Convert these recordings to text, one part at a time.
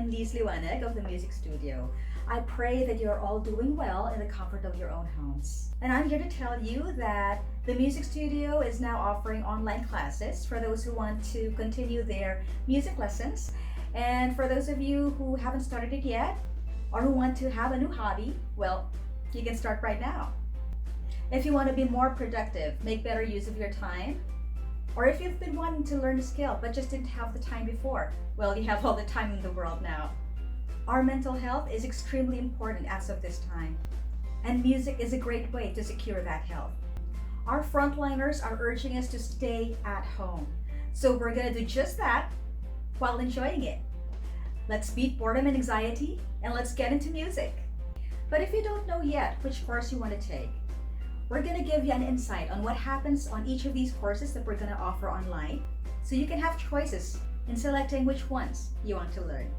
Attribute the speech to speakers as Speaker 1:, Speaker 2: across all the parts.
Speaker 1: I'm Liz Liwanag of the Music Studio. I pray that you're all doing well in the comfort of your own homes. And I'm here to tell you that the Music Studio is now offering online classes for those who want to continue their music lessons. And for those of you who haven't started it yet, or who want to have a new hobby, well, you can start right now. If you want to be more productive, make better use of your time, or if you've been wanting to learn a skill but just didn't have the time before, well, you have all the time in the world now. Our mental health is extremely important as of this time, and music is a great way to secure that health. Our frontliners are urging us to stay at home, so we're going to do just that while enjoying it. Let's beat boredom and anxiety, and let's get into music. But if you don't know yet which course you want to take, we're going to give you an insight on what happens on each of these courses that we're going to offer online, so you can have choices in selecting which ones you want to learn.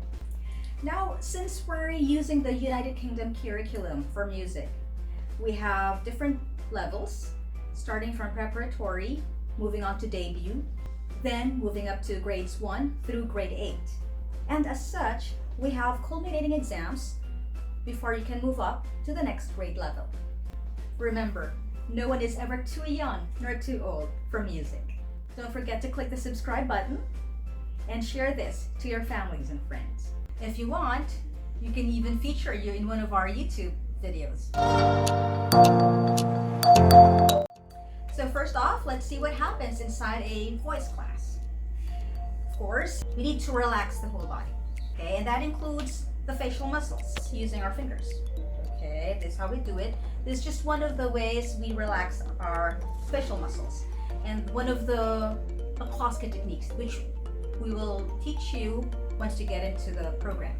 Speaker 1: Now, since we're using the United Kingdom curriculum for music, we have different levels, starting from preparatory, moving on to debut, then moving up to grades 1 through grade 8. And as such, we have culminating exams before you can move up to the next grade level. Remember, no one is ever too young nor too old for music. Don't forget to click the subscribe button and share this to your families and friends. If you want, you can even feature you in one of our YouTube videos. So first off, let's see what happens inside a voice class. Of course, we need to relax the whole body, okay? And that includes the facial muscles using our fingers. Okay, this is how we do it. This is just one of the ways we relax our facial muscles, and one of the Kloska techniques, which we will teach you once you get into the program.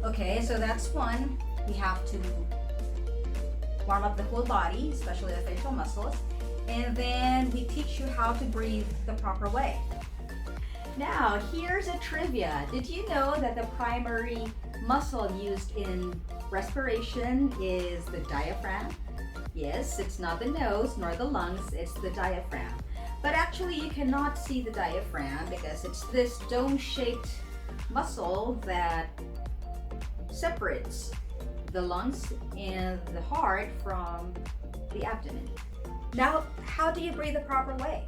Speaker 1: Okay, so that's one. We have to warm up the whole body, especially the facial muscles, and then we teach you how to breathe the proper way. Now, here's a trivia. Did you know that the primary muscle used in respiration is the diaphragm? Yes, it's not the nose nor the lungs, it's the diaphragm. But actually you cannot see the diaphragm because it's this dome-shaped muscle that separates the lungs and the heart from the abdomen. Now, how do you breathe the proper way?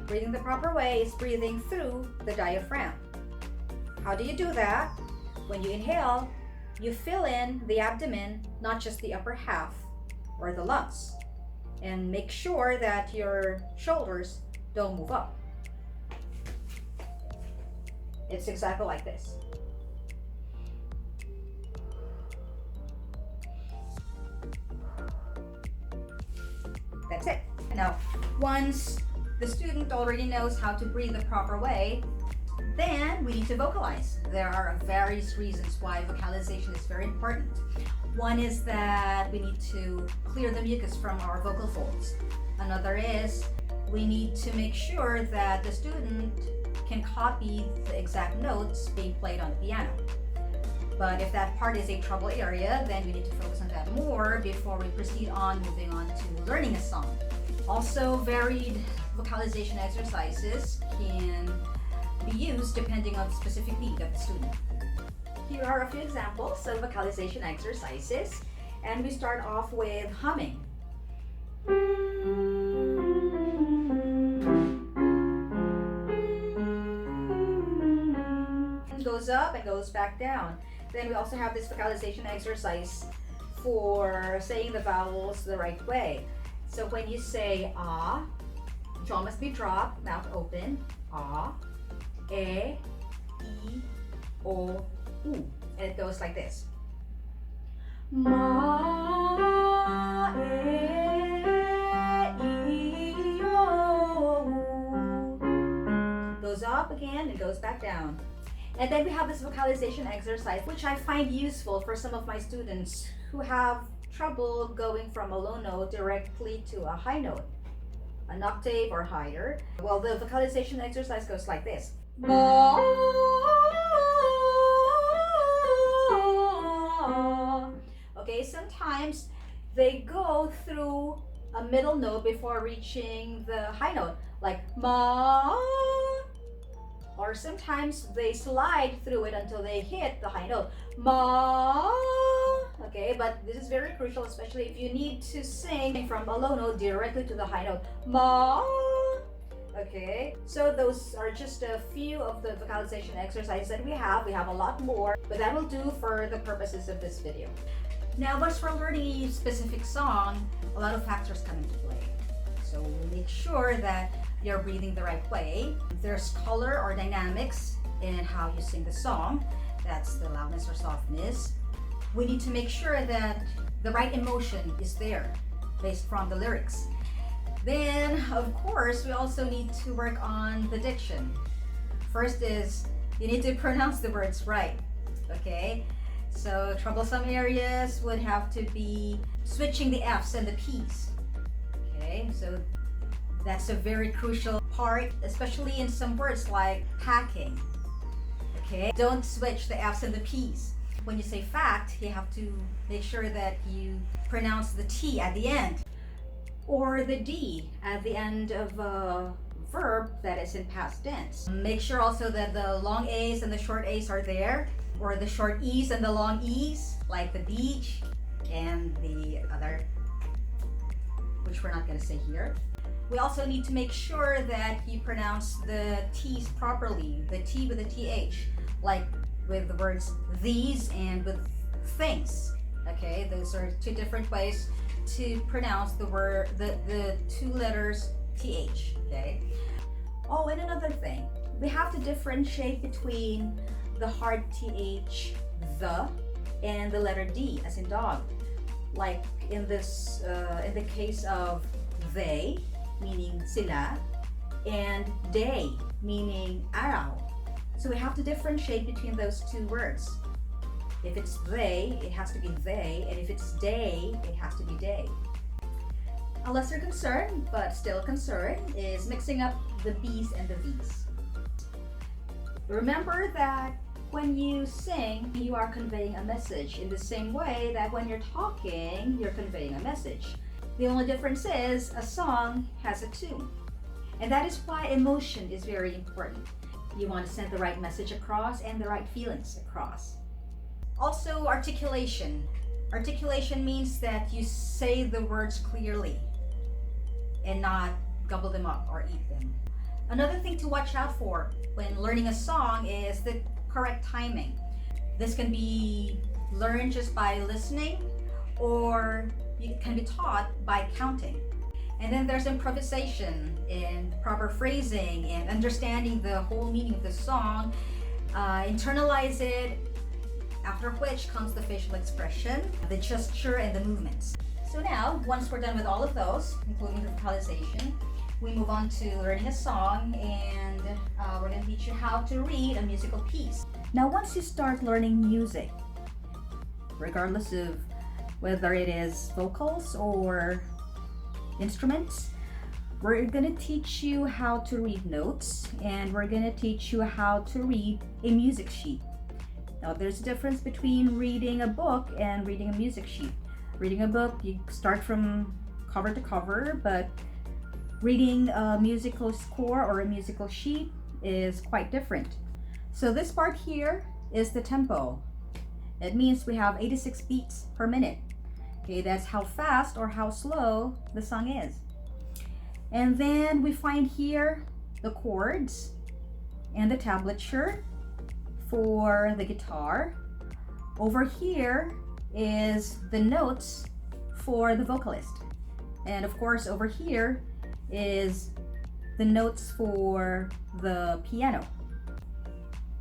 Speaker 1: Breathing the proper way is breathing through the diaphragm. How do you do that? When you inhale, you fill in the abdomen, not just the upper half or the lungs, and make sure that your shoulders don't move up. It's exactly like this. That's it. Now, once the student already knows how to breathe the proper way, then we need to vocalize. There are various reasons why vocalization is very important. One is that we need to clear the mucus from our vocal folds. Another is we need to make sure that the student can copy the exact notes being played on the piano. But if that part is a trouble area, then we need to focus on that more before we proceed on moving on to learning a song. Also, varied vocalization exercises can be used depending on the specific need of the student. Here are a few examples of vocalization exercises, and we start off with humming. It goes up and goes back down. Then we also have this vocalization exercise for saying the vowels the right way. So when you say ah, jaw must be dropped, mouth open, ah, e, I, o, u. And it goes like this. Ma, e, I, o, u. Goes up again and goes back down. And then we have this vocalization exercise, which I find useful for some of my students who have trouble going from a low note directly to a high note, an octave or higher. Well, the vocalization exercise goes like this. Okay, sometimes they go through a middle note before reaching the high note, like ma. or sometimes they slide through it until they hit the high note. Ma. Okay, but this is very crucial, especially if you need to sing from a low note directly to the high note. Ma. Okay, so those are just a few of the vocalization exercises that we have. We have a lot more, but that will do for the purposes of this video. Now, once we're learning a specific song, a lot of factors come into play. So make sure that you're breathing the right way. There's color or dynamics in how you sing the song. That's the loudness or softness. We need to make sure that the right emotion is there based from the lyrics. Then, of course, we also need to work on the diction. First is you need to pronounce the words right, okay? So troublesome areas would have to be switching the F's and the P's, okay? So that's a very crucial part, especially in some words like packing, okay? Don't switch the F's and the P's. When you say fact, you have to make sure that you pronounce the T at the end, or the D at the end of a verb that is in past tense. Make sure also that the long A's and the short A's are there, or the short E's and the long E's, like the beach and the other, which we're not going to say here. We also need to make sure that you pronounce the T's properly, the T with the TH, like with the words these and with things. Okay, those are two different ways to pronounce the word, the two letters TH, okay? Oh, and another thing, we have to differentiate between the hard TH, the, and the letter D, as in dog. Like in this, in the case of they, meaning sila, and day, meaning araw. So we have to differentiate between those two words. If it's they, it has to be they, and if it's day, it has to be day. A lesser concern, but still a concern, is mixing up the B's and the V's. Remember that when you sing, you are conveying a message in the same way that when you're talking, you're conveying a message. The only difference is a song has a tune. And that is why emotion is very important. You want to send the right message across and the right feelings across. Also, articulation. Articulation means that you say the words clearly and not gobble them up or eat them. Another thing to watch out for when learning a song is the correct timing. This can be learned just by listening, or it can be taught by counting. And then there's improvisation and proper phrasing and understanding the whole meaning of the song. Internalize it, after which comes the facial expression, the gesture, and the movements. So now, once we're done with all of those, including the vocalization, we move on to learning a song, and we're going to teach you how to read a musical piece. Now, once you start learning music, regardless of whether it is vocals or instruments, we're going to teach you how to read notes, and we're going to teach you how to read a music sheet. Now, there's a difference between reading a book and reading a music sheet. Reading a book, you start from cover to cover, but reading a musical score or a musical sheet is quite different. So this part here is the tempo. It means we have 86 beats per minute. Okay, that's how fast or how slow the song is. And then we find here the chords and the tablature for the guitar. Over here is the notes for the vocalist. And of course, over here is the notes for the piano.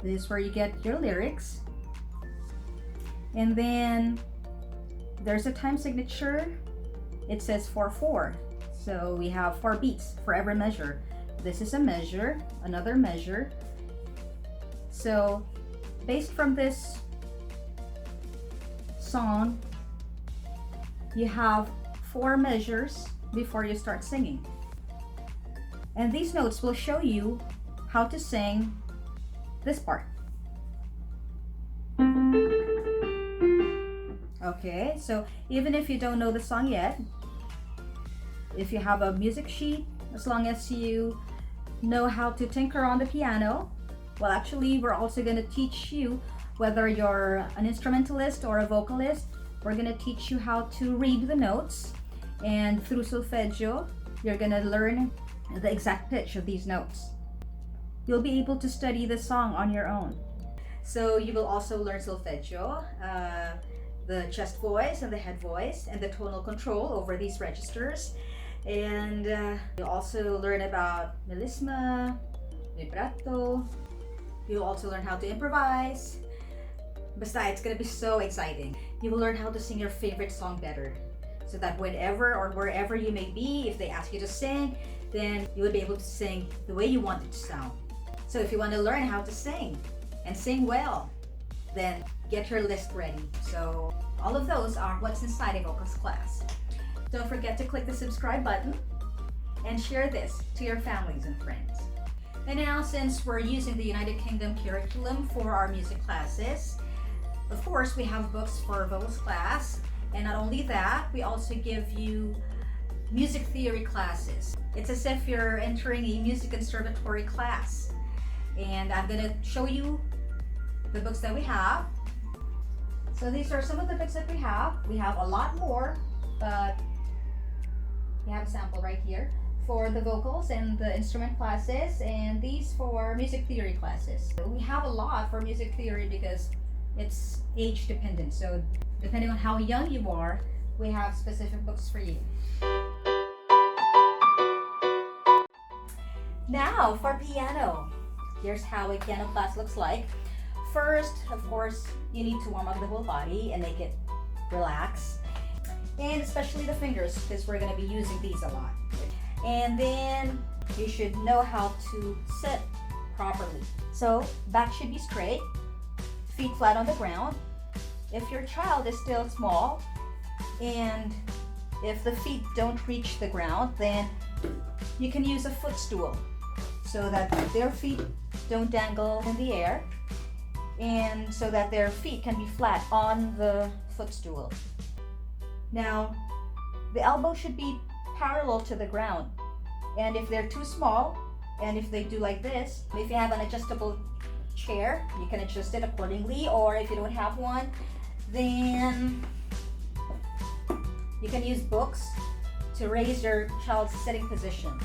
Speaker 1: This is where you get your lyrics. And then there's a time signature. It says 4/4. So we have 4 beats for every measure. This is a measure, another measure. So based from this song, you have 4 measures before you start singing. And these notes will show you how to sing this part. Okay, so even if you don't know the song yet, if you have a music sheet, as long as you know how to tinker on the piano, Well, actually, we're also going to teach you, whether you're an instrumentalist or a vocalist, we're going to teach you how to read the notes. And through solfeggio, you're going to learn the exact pitch of these notes. You'll be able to study the song on your own. So you will also learn solfeggio, the chest voice and the head voice, and the tonal control over these registers. And you'll also learn about melisma, vibrato. You'll also learn how to improvise. Besides, it's gonna be so exciting. You will learn how to sing your favorite song better, so that whenever or wherever you may be, if they ask you to sing, then you will be able to sing the way you want it to sound. So if you want to learn how to sing and sing well, then get your list ready. So all of those are what's inside a vocals class. Don't forget to click the subscribe button and share this to your families and friends. And now, since we're using the United Kingdom curriculum for our music classes, of course we have books for vocals class. And not only that, we also give you music theory classes. It's as if you're entering a music conservatory class. And I'm gonna show you the books that we have. So these are some of the books that we have. We have a lot more, but we have a sample right here for the vocals and the instrument classes, and these for music theory classes. So we have a lot for music theory because it's age dependent. So depending on how young you are, we have specific books for you. Now for piano. Here's how a piano class looks like. First, of course, you need to warm up the whole body and make it relax. And especially the fingers, because we're going to be using these a lot. And then you should know how to sit properly. So back should be straight, feet flat on the ground. If your child is still small and if the feet don't reach the ground, then you can use a footstool so that their feet don't dangle in the air, and so that their feet can be flat on the footstool. Now, the elbow should be parallel to the ground, and if they're too small, and if they do like this, if you have an adjustable chair, you can adjust it accordingly, or if you don't have one, then you can use books to raise your child's sitting position,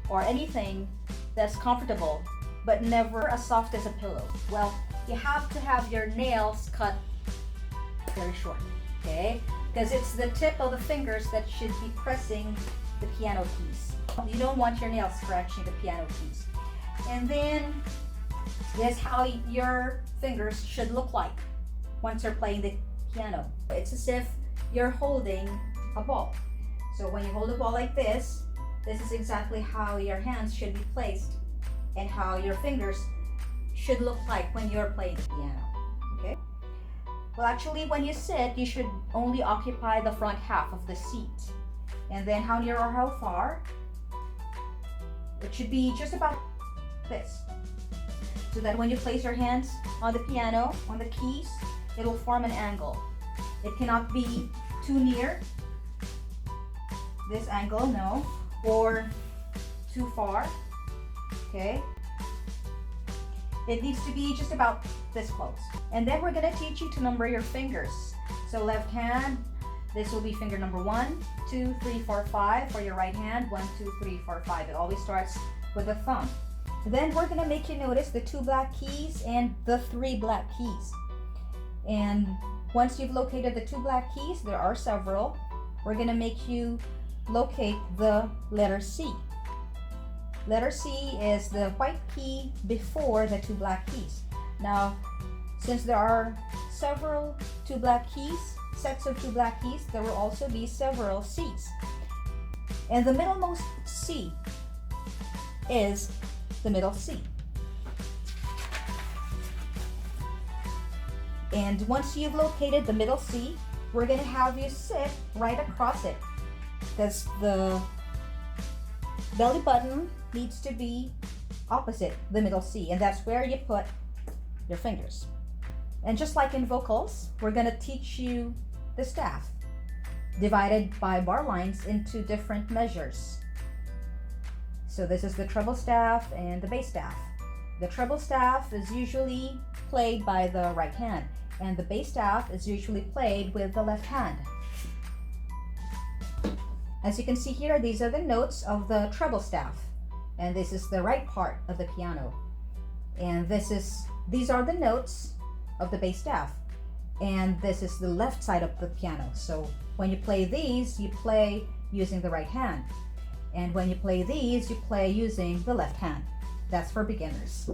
Speaker 1: or anything that's comfortable but never as soft as a pillow. Well, you have to have your nails cut very short, okay? Because it's the tip of the fingers that should be pressing the piano keys. You don't want your nails scratching the piano keys. And then this is how your fingers should look like once you're playing the piano. It's as if you're holding a ball. So when you hold a ball like this is exactly how your hands should be placed and how your fingers should look like when you're playing the piano, okay? Well, actually, when you sit, you should only occupy the front half of the seat. And then how near or how far? It should be just about this. So that when you place your hands on the piano, on the keys, it will form an angle. It cannot be too near this angle, no, or too far, okay? It needs to be just about this close. And then we're gonna teach you to number your fingers. So left hand, this will be finger number 1, 2, 3, 4, 5. For your right hand, 1, 2, 3, 4, 5. It always starts with a thumb. Then we're gonna make you notice the 2 black keys and the 3 black keys. And once you've located the 2 black keys, there are several, we're gonna make you locate the letter C. Letter C is the white key before the 2 black keys. Now, since there are several 2 black keys, sets of 2 black keys, there will also be several C's. And the middlemost C is the middle C. And once you've located the middle C, we're going to have you sit right across it, because the belly button needs to be opposite the middle C, and that's where you put your fingers. And just like in vocals, we're going to teach you the staff, divided by bar lines into different measures. So this is the treble staff and the bass staff. The treble staff is usually played by the right hand, and the bass staff is usually played with the left hand. As you can see here, these are the notes of the treble staff, and this is the right part of the piano. And these are the notes of the bass staff, and this is the left side of the piano. So when you play these, you play using the right hand, and when you play these, you play using the left hand. That's for beginners.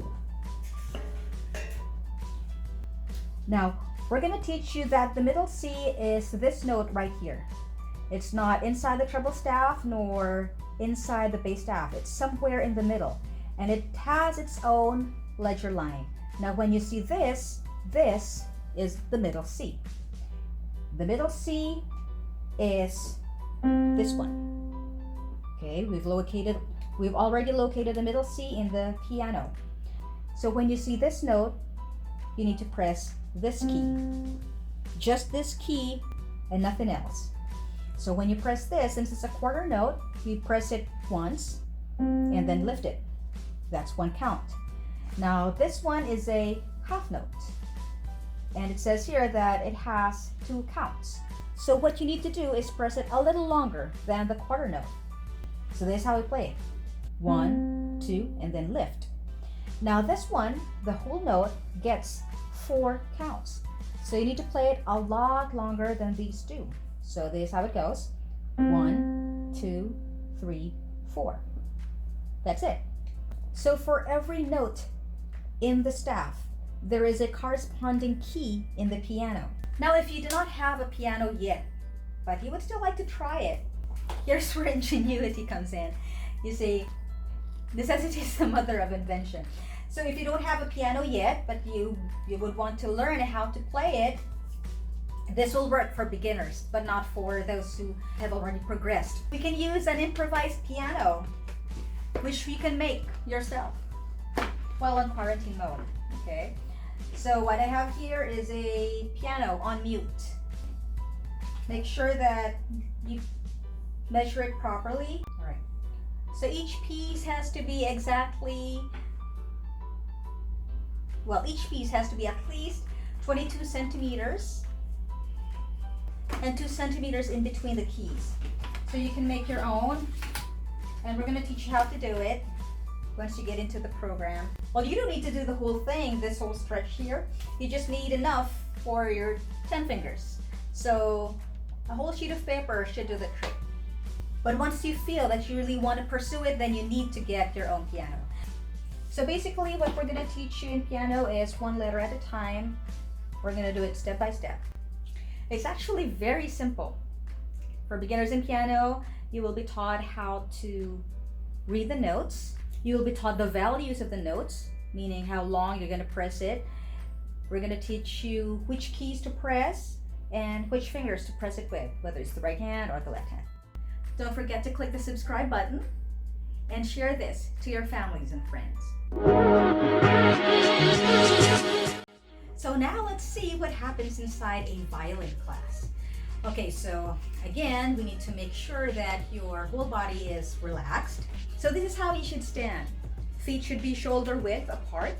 Speaker 1: Now, we're going to teach you that the middle C is this note right here. It's not inside the treble staff nor inside the bass staff. It's somewhere in the middle, and it has its own ledger line. Now, when you see this is the middle C. The middle C is this one. Okay, we've already located the middle C in the piano. So when you see this note, you need to press this key. Just this key and nothing else. So when you press this, since it's a quarter note, you press it once and then lift it. That's one count. Now this one is a half note, and it says here that it has 2 counts. So what you need to do is press it a little longer than the quarter note. So this is how we play it. 1, 2, and then lift. Now this one, the whole note, gets 4 counts. So you need to play it a lot longer than these two. So this is how it goes. 1, 2, 3, 4. That's it. So for every note in the staff, there is a corresponding key in the piano. Now, if you do not have a piano yet, but you would still like to try it, here's where ingenuity comes in. You see, necessity is the mother of invention. So if you don't have a piano yet, but you would want to learn how to play it, this will work for beginners, but not for those who have already progressed. We can use an improvised piano, which you can make yourself while on quarantine mode. Okay, so what I have here is a piano on mute. Make sure that you measure it properly. All right, so each piece has to be each piece has to be at least 22 centimeters and 2 centimeters in between the keys. So you can make your own, and we're going to teach you how to do it once you get into the program. Well, you don't need to do the whole thing, this whole stretch here. You just need enough for your 10 fingers. So a whole sheet of paper should do the trick. But once you feel that you really want to pursue it, then you need to get your own piano. So basically what we're going to teach you in piano is one letter at a time. We're going to do it step by step. It's actually very simple. For beginners in piano, you will be taught how to read the notes. You will be taught the values of the notes, meaning how long you're going to press it. We're going to teach you which keys to press and which fingers to press it with, whether it's the right hand or the left hand. Don't forget to click the subscribe button and share this to your families and friends. So now let's see what happens inside a violin class. Okay, so again, we need to make sure that your whole body is relaxed. So this is how you should stand. Feet should be shoulder width apart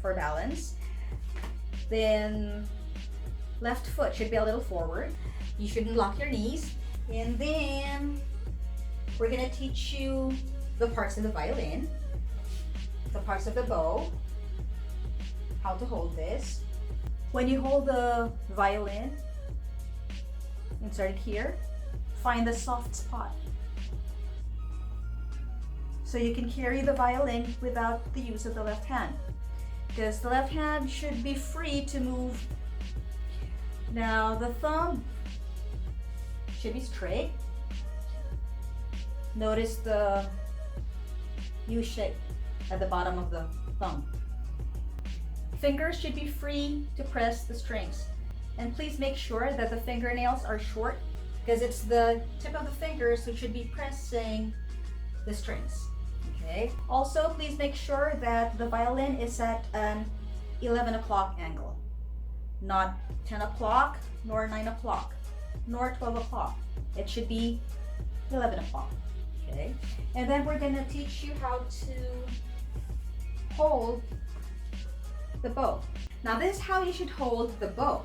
Speaker 1: for balance. Then left foot should be a little forward. You shouldn't lock your knees. And then we're going to teach you the parts of the violin, the parts of the bow, how to hold this. When you hold the violin, insert it here, find the soft spot. So you can carry the violin without the use of the left hand, because the left hand should be free to move. Now the thumb should be straight. Notice the U shape at the bottom of the thumb. Fingers should be free to press the strings. And please make sure that the fingernails are short, because it's the tip of the fingers who should be pressing the strings. Okay. Also, please make sure that the violin is at an 11 o'clock angle. Not 10 o'clock, nor 9 o'clock, nor 12 o'clock. It should be 11 o'clock. Okay. And then we're going to teach you how to hold the bow. Now this is how you should hold the bow.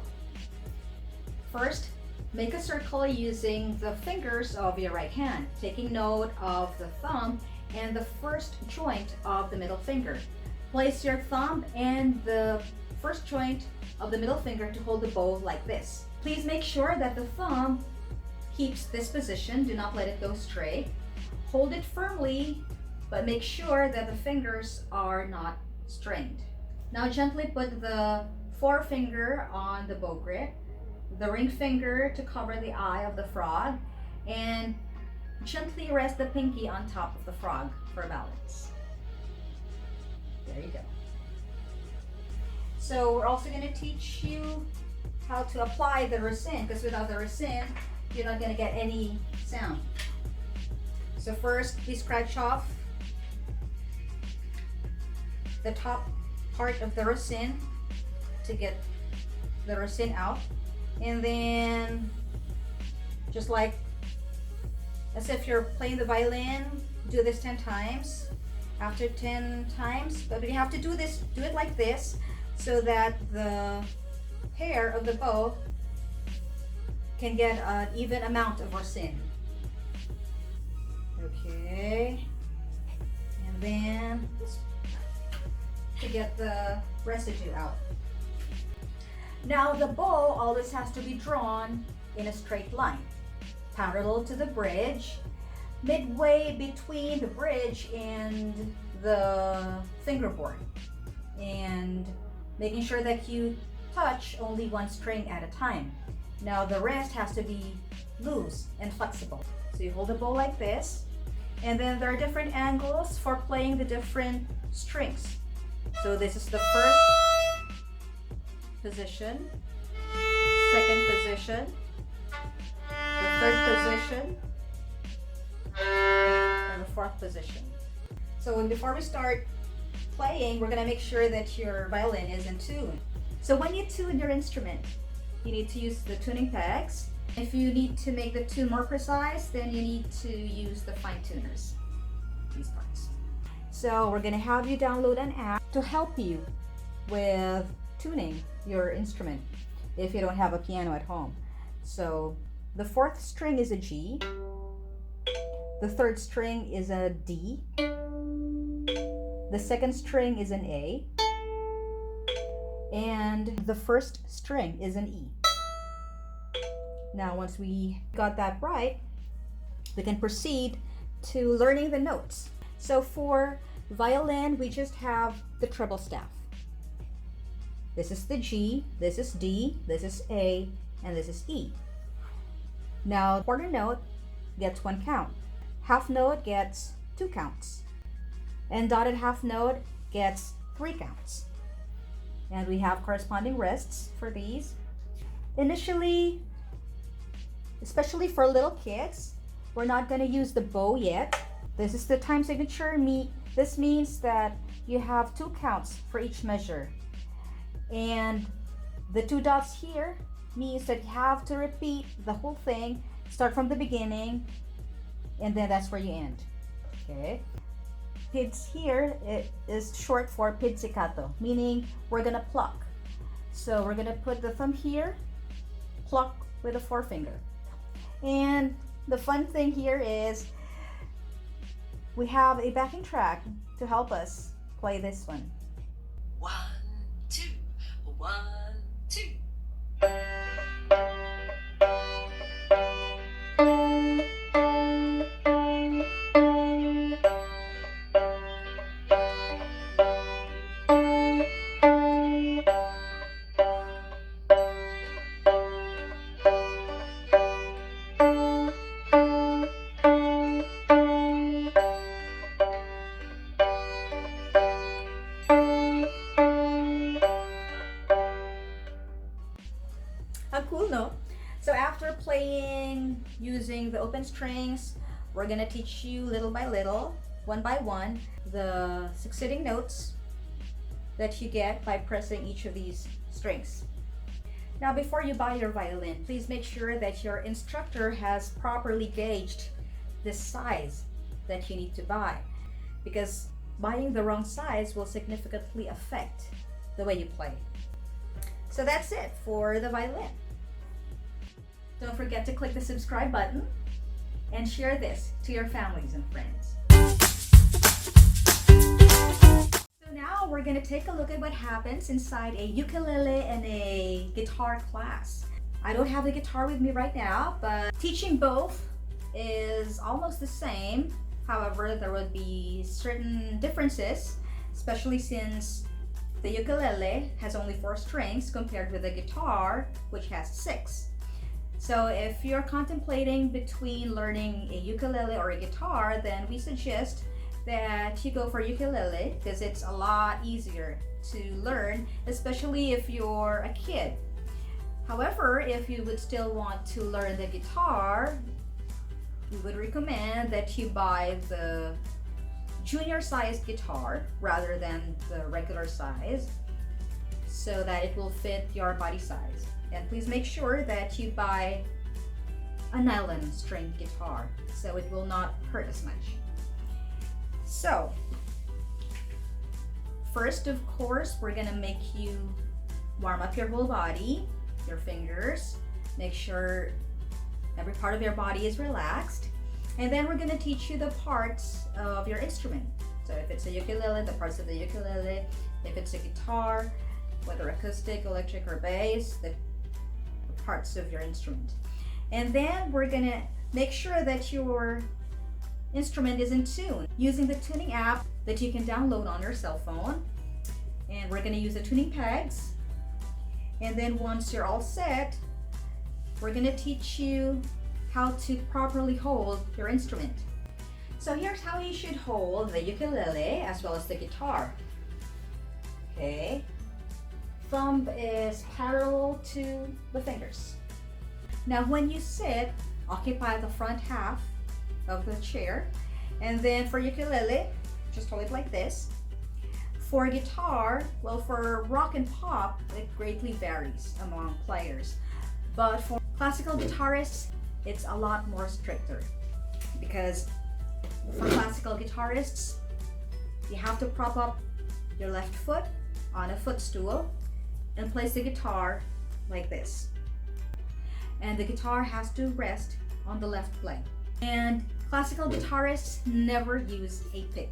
Speaker 1: First, make a circle using the fingers of your right hand, taking note of the thumb and the first joint of the middle finger. Place your thumb and the first joint of the middle finger to hold the bow like this. Please make sure that the thumb keeps this position. Do not let it go stray. Hold it firmly, but make sure that the fingers are not strained. Now gently put the forefinger on the bow grip, the ring finger to cover the eye of the frog, and gently rest the pinky on top of the frog for balance. There you go. So we're also going to teach you how to apply the resin, because without the resin, you're not going to get any sound. So first, we scratch off the top part of the resin to get the resin out, and then just like as if you're playing the violin, do this 10 times. After 10 times, but you have to do it like this so that the hair of the bow can get an even amount of resin. Okay, and then to get the residue out. Now the bow always has to be drawn in a straight line, parallel to the bridge, midway between the bridge and the fingerboard, and making sure that you touch only one string at a time. Now the rest has to be loose and flexible. So you hold the bow like this, and then there are different angles for playing the different strings. So this is the first position, second position, the third position, and the fourth position. So before we start playing, we're gonna make sure that your violin is in tune. So when you tune your instrument, you need to use the tuning pegs. If you need to make the tune more precise, then you need to use the fine tuners, these parts. So we're gonna have you download an app to help you with tuning your instrument if you don't have a piano at home. So the fourth string is a G, the third string is a D, the second string is an A, and the first string is an E. Now once we got that right, we can proceed to learning the notes. So for violin, we just have the treble staff. This is the G, this is D, this is A, and this is E. Now quarter note gets 1 count, half note gets 2 counts, and dotted half note gets 3 counts. And we have corresponding rests for these. Initially, especially for little kids, we're not going to use the bow yet. This is the time signature. This means that you have 2 counts for each measure. And the 2 dots here means that you have to repeat the whole thing, start from the beginning, and then that's where you end. Okay. Pids here, it is short for pizzicato, meaning we're gonna pluck. So we're gonna put the thumb here, pluck with the forefinger. And the fun thing here is we have a backing track to help us play this one.
Speaker 2: 1, 2, 1, 2.
Speaker 1: How cool, no? So after playing using the open strings, we're gonna teach you little by little, one by one, the succeeding notes that you get by pressing each of these strings. Now before you buy your violin, please make sure that your instructor has properly gauged the size that you need to buy, because buying the wrong size will significantly affect the way you play. So that's it for the violin. Don't forget to click the subscribe button and share this to your families and friends. So now we're going to take a look at what happens inside a ukulele and a guitar class. I don't have the guitar with me right now, but teaching both is almost the same. However, there would be certain differences, especially since the ukulele has only 4 strings compared with the guitar, which has 6. So if you're contemplating between learning a ukulele or a guitar, then we suggest that you go for ukulele because it's a lot easier to learn, especially if you're a kid. However, if you would still want to learn the guitar, we would recommend that you buy the junior sized guitar rather than the regular size so that it will fit your body size. And please make sure that you buy a nylon string guitar so it will not hurt as much. So first, of course, we're gonna make you warm up your whole body, your fingers, make sure every part of your body is relaxed. And then we're gonna teach you the parts of your instrument. So if it's a ukulele, the parts of the ukulele. If it's a guitar, whether acoustic, electric, or bass, the parts of your instrument. And then we're gonna make sure that your instrument is in tune using the tuning app that you can download on your cell phone. And we're gonna use the tuning pegs. And then once you're all set, we're gonna teach you how to properly hold your instrument. So here's how you should hold the ukulele as well as the guitar. Okay. Thumb is parallel to the fingers. Now when you sit, occupy the front half of the chair. And then for ukulele, just hold it like this. For guitar, well, for rock and pop, it greatly varies among players. But for classical guitarists, it's a lot more stricter because for classical guitarists, you have to prop up your left foot on a footstool and place the guitar like this. And the guitar has to rest on the left leg. And classical guitarists never use a pick.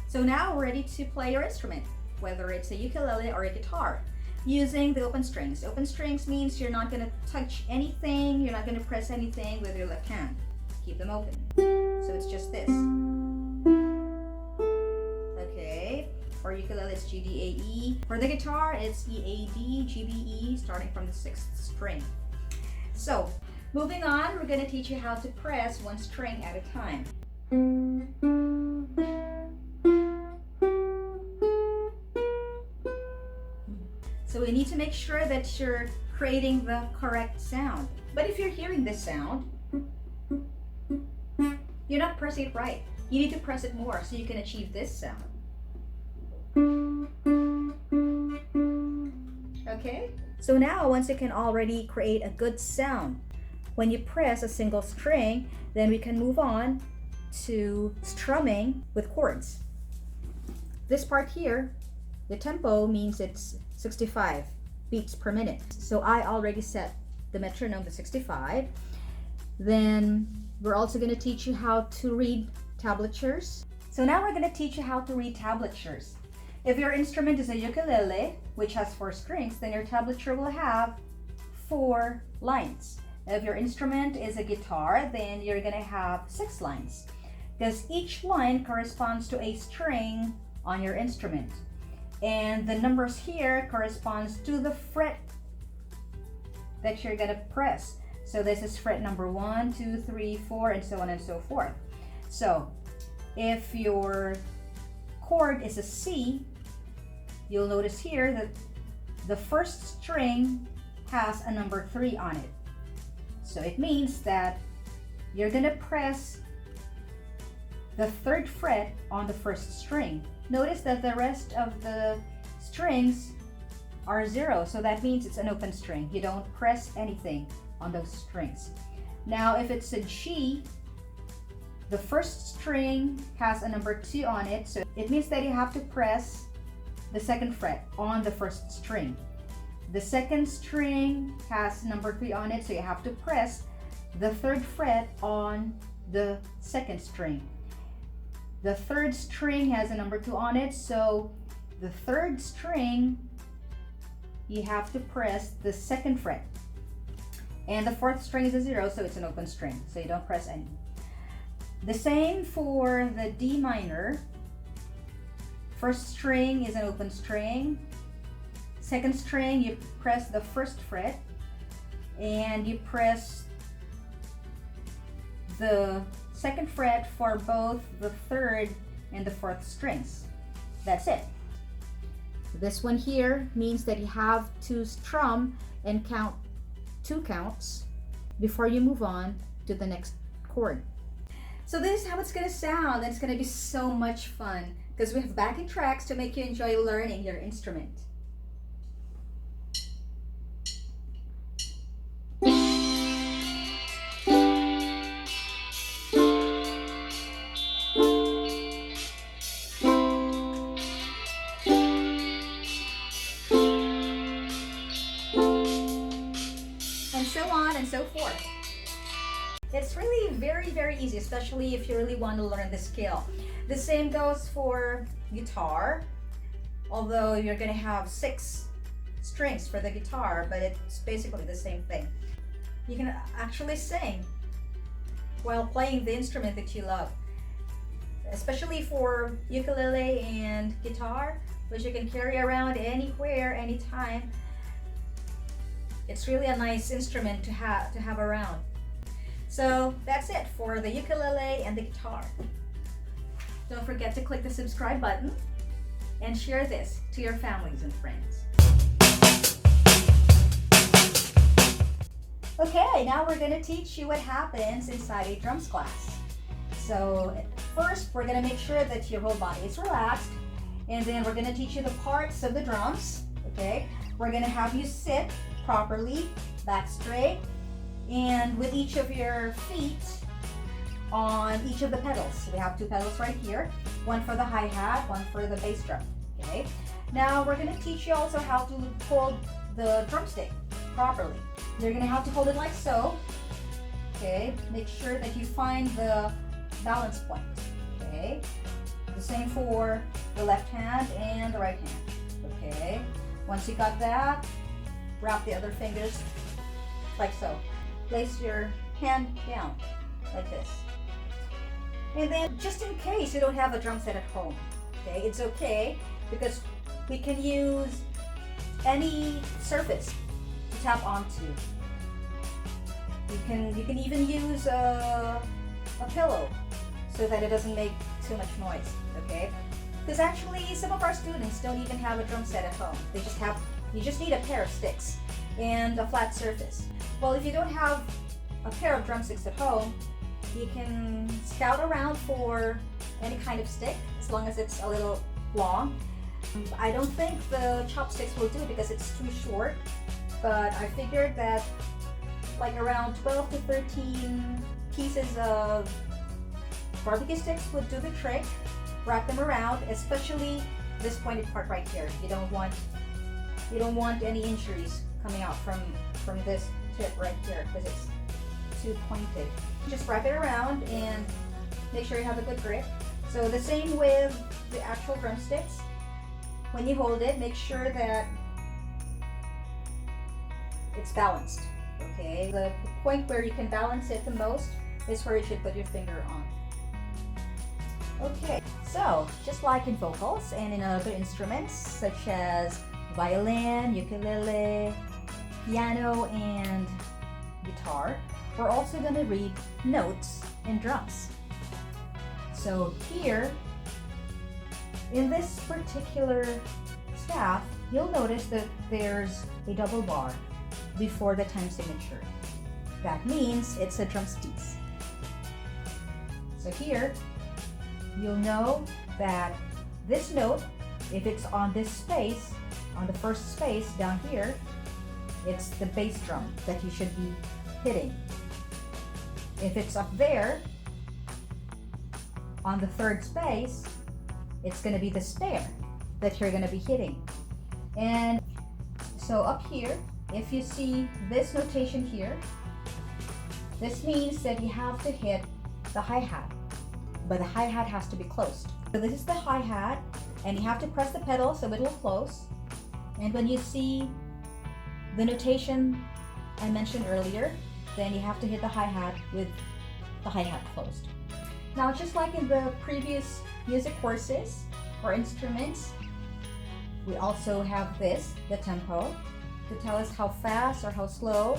Speaker 1: So now we're ready to play your instrument, whether it's a ukulele or a guitar, using the open strings. Open strings means you're not going to touch anything, you're not going to press anything with your left hand. Keep them open. So it's just this. Okay, for ukulele it's G, D, A, E. For the guitar it's E, A, D, G, B, E, starting from the 6th string. So moving on, we're going to teach you how to press one string at a time. So we need to make sure that you're creating the correct sound. But if you're hearing this sound, you're not pressing it right. You need to press it more so you can achieve this sound. Okay? So now once you can already create a good sound, when you press a single string, then we can move on to strumming with chords. This part here, the tempo means it's 65 beats per minute. So I already set the metronome to 65. Then we're also going to teach you how to read tablatures. So now we're going to teach you how to read tablatures. If your instrument is a ukulele, which has 4 strings, then your tablature will have 4 lines. If your instrument is a guitar, then you're going to have 6 lines, because each line corresponds to a string on your instrument. And the numbers here corresponds to the fret that you're gonna press. So this is fret number 1, 2, 3, 4, and so on and so forth. So if your chord is a C, you'll notice here that the first string has a number 3 on it. So it means that you're gonna press the 3rd fret on the 1st string. Notice that the rest of the strings are 0, so that means it's an open string. You don't press anything on those strings. Now if it's a G, the 1st string has a number 2 on it, so it means that you have to press the second fret on the first string. The second string has number 3 on it, so you have to press the third fret on the second string. The third string has a number 2 on it, so the third string, you have to press the second fret. And the fourth string is a 0, so it's an open string, so you don't press any. The same for the D minor. First string is an open string. Second string, you press the first fret, and you press the second fret for both the third and the fourth strings. That's it. This one here means that you have to strum and count 2 counts before you move on to the next chord. So this is how it's going to sound, and it's going to be so much fun because we have backing tracks to make you enjoy learning your instrument. And so on and so forth. It's really very easy, especially if you really want to learn the skill. The same goes for guitar, although you're going to have 6 strings for the guitar, but it's basically the same thing. You can actually sing while playing the instrument that you love, especially for ukulele and guitar, which you can carry around anywhere, anytime. It's really a nice instrument to have around. So that's it for the ukulele and the guitar. Don't forget to click the subscribe button and share this to your families and friends. Okay, now we're going to teach you what happens inside a drums class. So first, we're going to make sure that your whole body is relaxed, and then we're going to teach you the parts of the drums. Okay, we're going to have you sit properly, back straight, and with each of your feet on each of the pedals. So we have 2 pedals right here, one for the hi-hat, one for the bass drum. Okay, now we're going to teach you also how to hold the drumstick properly. You're going to have to hold it like so. Okay, make sure that you find the balance point. Okay, the same for the left hand and the right hand. Okay, once you got that, wrap the other fingers like so. Place your hand down like this. And then just in case you don't have a drum set at home, okay, it's okay because we can use any surface to tap onto. You can even use a pillow so that it doesn't make too much noise, okay? Because actually some of our students don't even have a drum set at home. You just need a pair of sticks and a flat surface. Well, if you don't have a pair of drumsticks at home, you can scout around for any kind of stick as long as it's a little long. I don't think the chopsticks will do because it's too short, but I figured that like around 12 to 13 pieces of barbecue sticks would do the trick. Wrap them around, especially this pointed part right here. You don't want any injuries coming out from this tip right here because it's too pointed. Just wrap it around and make sure you have a good grip. So the same with the actual drumsticks. When you hold it, make sure that it's balanced. Okay, the point where you can balance it the most is where you should put your finger on. Okay, so just like in vocals and in other instruments such as violin, ukulele, piano, and guitar, we're also going to read notes in drums. So here, in this particular staff, you'll notice that there's a double bar before the time signature. That means it's a drums piece. So here, you'll know that this note, if it's on this space, on the first space down here, it's the bass drum that you should be hitting. If it's up there, on the third space, it's going to be the snare that you're going to be hitting. And so up here, if you see this notation here, this means that you have to hit the hi-hat, but the hi-hat has to be closed. So this is the hi-hat, and you have to press the pedal so it will close. And when you see the notation I mentioned earlier, then you have to hit the hi-hat with the hi-hat closed. Now, just like in the previous music courses or instruments, we also have this, the tempo, to tell us how fast or how slow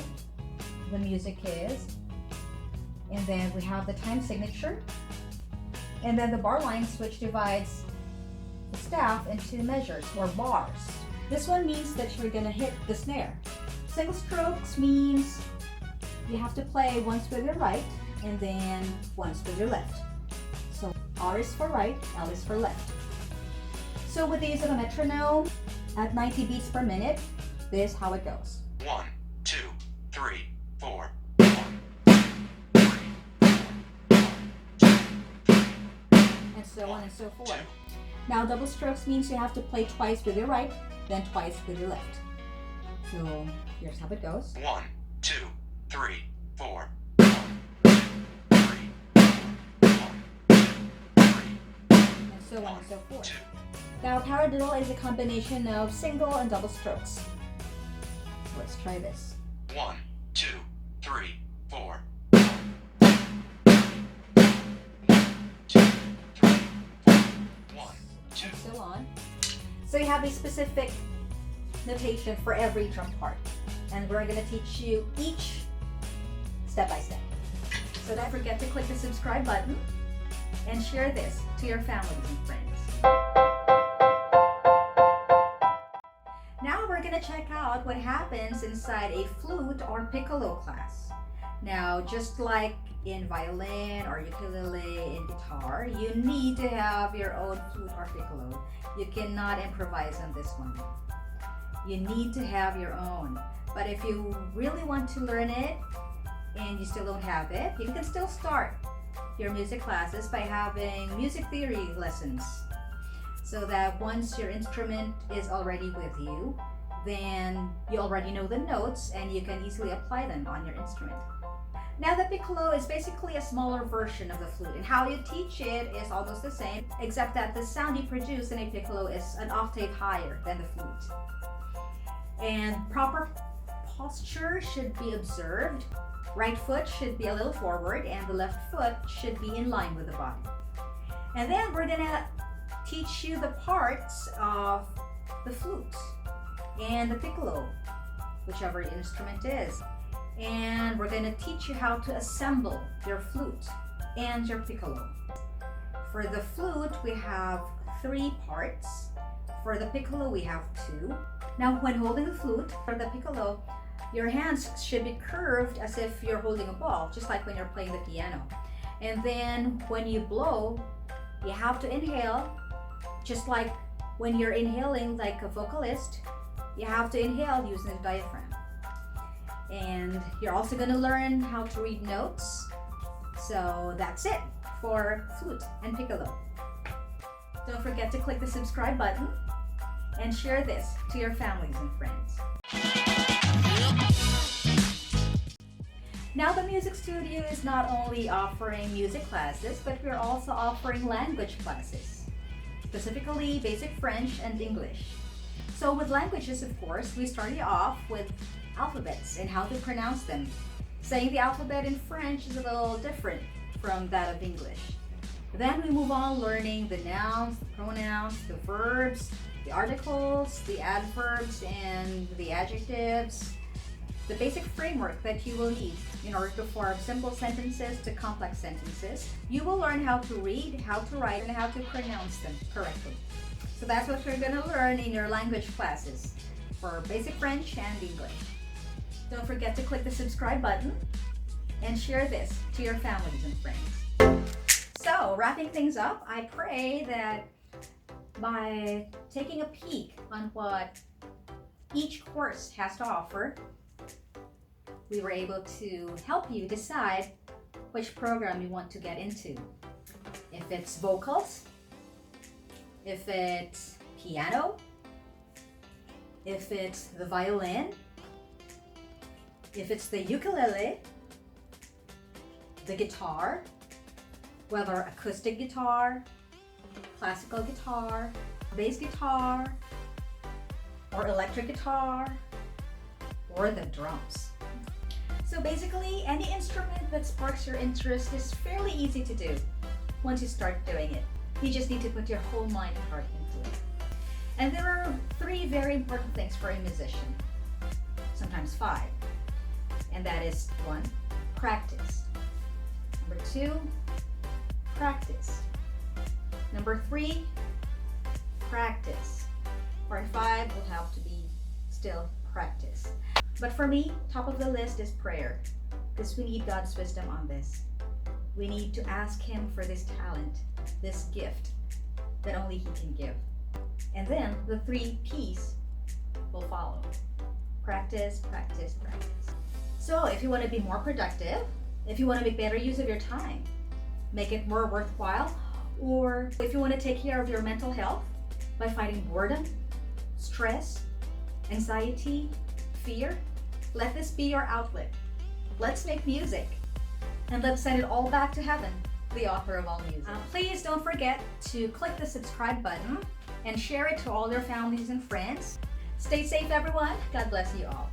Speaker 1: the music is. And then we have the time signature, and then the bar lines, which divides the staff into measures or bars. This one means that you're gonna hit the snare. Single strokes means you have to play once with your right and then once with your left. So R is for right, L is for left. So with the use of a metronome at 90 beats per minute, this is how it goes.
Speaker 3: 1, 2, 3, 4.
Speaker 1: And so on and so forth. Now double strokes means you have to play twice with your right, then twice with your left. So here's how it goes.
Speaker 3: 1, 2, 3, 4.
Speaker 1: And so on and so forth. Now paradiddle is a combination of single and double strokes. Let's try this.
Speaker 3: 1, 2, 3, 4. 1, 2.
Speaker 1: And so on. So you have a specific notation for every drum part, and we're going to teach you each step by step. So don't forget to click the subscribe button and share this to your families and friends. Now we're going to check out what happens inside a flute or piccolo class. Now, just like in violin or ukulele and guitar, you need to have your own flute or piccolo. You cannot improvise on this one. You need to have your own. But if you really want to learn it and you still don't have it, you can still start your music classes by having music theory lessons, so that once your instrument is already with you, then you already know the notes and you can easily apply them on your instrument. Now the piccolo is basically a smaller version of the flute, and how you teach it is almost the same, except that the sound you produce in a piccolo is an octave higher than the flute. And proper posture should be observed. Right foot should be a little forward and the left foot should be in line with the body. And then we're gonna teach you the parts of the flute and the piccolo, whichever instrument is. And we're going to teach you how to assemble your flute and your piccolo. For the flute, we have 3 parts. For the piccolo, we have 2. Now, when holding the flute, for the piccolo, your hands should be curved as if you're holding a ball, just like when you're playing the piano. And then when you blow, you have to inhale, just like when you're inhaling like a vocalist, you have to inhale using the diaphragm. And you're also going to learn how to read notes. So that's it for flute and piccolo. Don't forget to click the subscribe button and share this to your families and friends. Now the music studio is not only offering music classes, but we're also offering language classes, specifically basic French and English. So with languages, of course, we started off with alphabets and how to pronounce them. Saying the alphabet in French is a little different from that of English. Then we move on learning the nouns, the pronouns, the verbs, the articles, the adverbs, and the adjectives. The basic framework that you will need in order to form simple sentences to complex sentences. You will learn how to read, how to write, and how to pronounce them correctly. So that's what you're going to learn in your language classes for basic French and English. Don't forget to click the subscribe button and share this to your families and friends. So, wrapping things up, I pray that by taking a peek on what each course has to offer, we were able to help you decide which program you want to get into. If it's vocals, if it's piano, if it's the violin, if it's the ukulele, the guitar, whether acoustic guitar, classical guitar, bass guitar, or electric guitar, or the drums. So basically, any instrument that sparks your interest is fairly easy to do once you start doing it. You just need to put your whole mind and heart into it. And there are 3 very important things for a musician, sometimes 5. And that is 1, practice. Number 2, practice. Number 3, practice. Part 5 will have to be still practice. But for me, top of the list is prayer, because we need God's wisdom on this. We need to ask Him for this talent, this gift that only He can give. And then the 3 P's will follow. Practice, practice, practice. So if you want to be more productive, if you want to make better use of your time, make it more worthwhile, or if you want to take care of your mental health by fighting boredom, stress, anxiety, fear, let this be your outlet. Let's make music, and let's send it all back to heaven, the author of all music. Please don't forget to click the subscribe button and share it to all your families and friends. Stay safe, everyone. God bless you all.